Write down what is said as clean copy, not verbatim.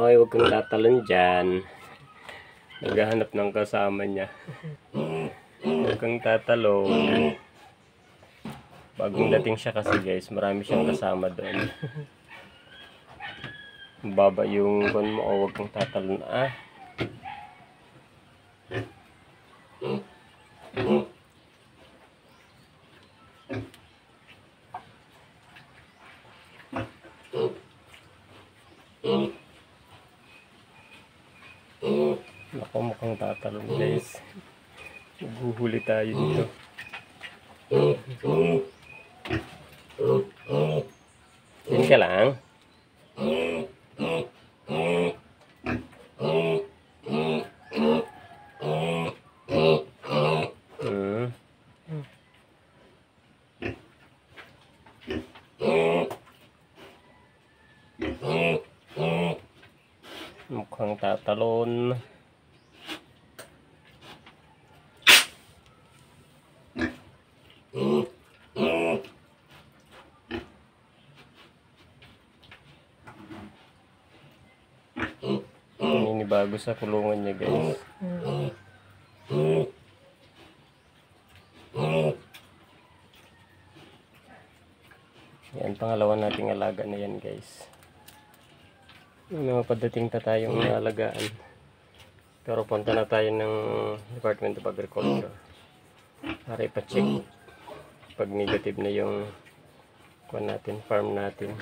Okay, huwag kang tatalon dyan. Naghahanap ng kasama niya. Huwag kang tatalon. Bagong dating siya kasi guys, marami siyang kasama doon. Baba yung kon mo, o huwag kang tatalon. Ako mukhang tatalon guys. Guhuli tayo dito. Yan ka lang. Mukhang tatalon. Bago sa kulungan niya guys. Yan, pangalawa nating alaga na yan guys. May mga padating na tayong alagaan. Pero punta na tayo ng Department of Agriculture para ipa-check pag negative na yung farm natin.